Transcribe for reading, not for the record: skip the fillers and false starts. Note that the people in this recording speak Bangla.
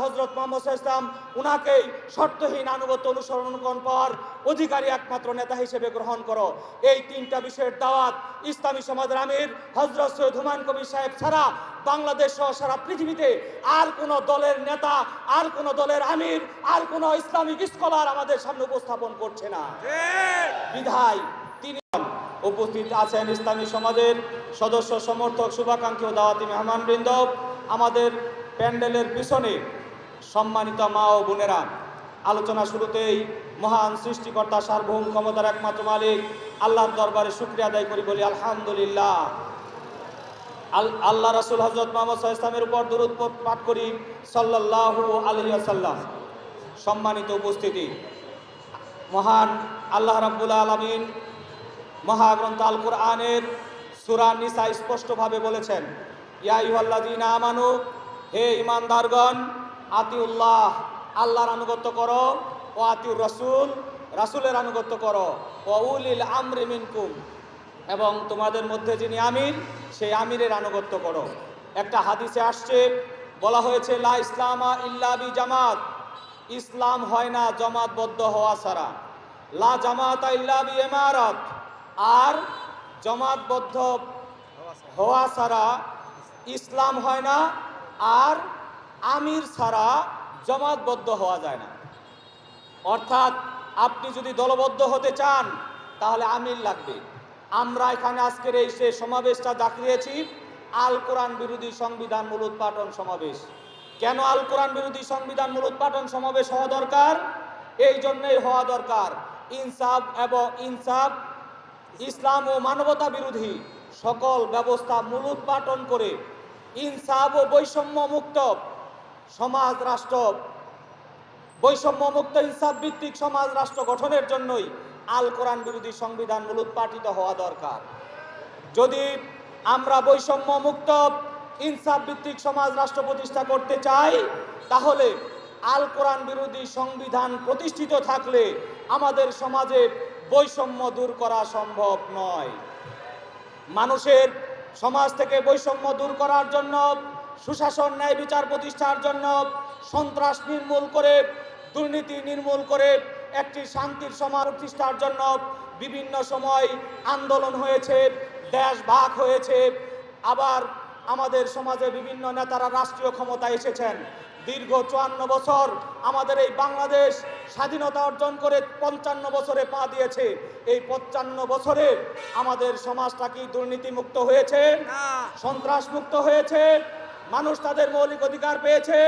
হযরত মুহাম্মদ সাল্লাল্লাহু আলাইহি ওয়াসাল্লাম উনাকেই শর্তহীন আনুগত্য অনুসরণ করার অধিকারী একমাত্র নেতা হিসেবে গ্রহণ করো। এই তিনটা বিষয়ের দাওয়াত ইসলামী সমাজের আমির হযরত সৈয়দ হুমায়ুন কবির সাহেব ছাড়া বাংলাদেশ সহ সারা পৃথিবীতে আর কোন দলের নেতা, আর কোন দলের আমির, আর কোন ইসলামিক স্কলার আমাদের সামনে উপস্থাপন করছে না। বিধায় তিনি উপস্থিত আছেন ইসলামী সমাজের সদস্য, সমর্থক, শুভাকাঙ্ক্ষী ও দাওয়াতি মেহমানবৃন্দ, আমাদের প্যান্ডেলের পিছনে সম্মানিত মা ও বোনেরা। আলোচনা শুরুতেই মহান সৃষ্টিকর্তা, সার্বভৌম ক্ষমতার একমাত্র মালিক আল্লাহর দরবারে শুকরিয়া আদায় করি, বলি আলহামদুলিল্লাহ। আল্লাহ রাসূল হযরত মুহাম্মদ সাল্লাল্লাহু আলাইহি ওয়াসাল্লামের উপর দরুদ পাঠ করি, সাল্লাল্লাহু আলাইহি ওয়াসাল্লাম। সম্মানিত উপস্থিতি, মহান আল্লাহ রাব্বুল আলামিন মহাগ্রন্থ আল কোরআনের সূরা নিসা স্পষ্টভাবে বলেছেন, ইয়া আইয়ুহাল্লাযীনা আমানু, হে ঈমানদারগণ, আতিউল্লাহ, আল্লাহর আনুগত্য করো, ও আতিউর রাসূল, রাসূলের আনুগত্য করো, ও উলিল আমরি মিনকুম, এবং তোমাদের মধ্যে যিনি আমির সেই আমিরের আনুগত্য করো। একটা হাদিসে আসছে, বলা হয়েছে লা ইসলামা ইল্লা বি জামাত, ইসলাম হয় না জমাতবদ্ধ হওয়া ছাড়া। লা জামাতা ইল্লা বি ইমারাত, আর জমাতবদ্ধ হওয়া ছাড়া ইসলাম হয় না, আর আমির ছাড়া জমাতবদ্ধ হওয়া যায় না। অর্থাৎ আপনি যদি দলবদ্ধ হতে চান তাহলে আমির লাগবে। আমরা এখানে আজকের এই সে সমাবেশটা ডাকিয়েছি আল কোরআন বিরোধী সংবিধান মূল উৎপাটন সমাবেশ। কেন আল কোরআন বিরোধী সংবিধান মূল উৎপাটন সমাবেশ হওয়া দরকার? এই জন্যই হওয়া দরকার, ইনসাফ, ইসলাম ও মানবতা বিরোধী সকল ব্যবস্থা মূল উৎপাটন করে ইনসাফ ও বৈষম্য মুক্ত সমাজ রাষ্ট্র, বৈষম্য মুক্ত ইনসাফ ভিত্তিক সমাজ রাষ্ট্র গঠনের জন্যই আল কোরআন বিরোধী সংবিধান মূল উৎপাটিত হওয়া দরকার। যদি আমরা বৈষম্য মুক্ত ইনসাফ ভিত্তিক সমাজ রাষ্ট্র প্রতিষ্ঠা করতে চাই, তাহলে আল কোরআন বিরোধী সংবিধান প্রতিষ্ঠিত থাকলে আমাদের সমাজে বৈষম্য দূর করা সম্ভব নয়। মানুষের সমাজ থেকে বৈষম্য দূর করার জন্য, সুশাসন, ন্যায় বিচার প্রতিষ্ঠার জন্য, সন্ত্রাস নির্মূল করে, দুর্নীতি নির্মূল করে একটি শান্তির সমাজ প্রতিষ্ঠার জন্য বিভিন্ন সময় আন্দোলন হয়েছে, দেশ ভাগ হয়েছে, আবার আমাদের সমাজে বিভিন্ন নেতারা রাষ্ট্রীয় ক্ষমতায় এসেছেন। দীর্ঘ 54 বছর আমাদের এই বাংলাদেশ স্বাধীনতা অর্জন করে 55 বছরে পা দিয়েছে। এই 55 বছরে আমাদের সমাজটা কি দুর্নীতিমুক্ত হয়েছে? সন্ত্রাস মুক্ত হয়েছে? মানুষ তাদের মৌলিক অধিকার পেয়েছে?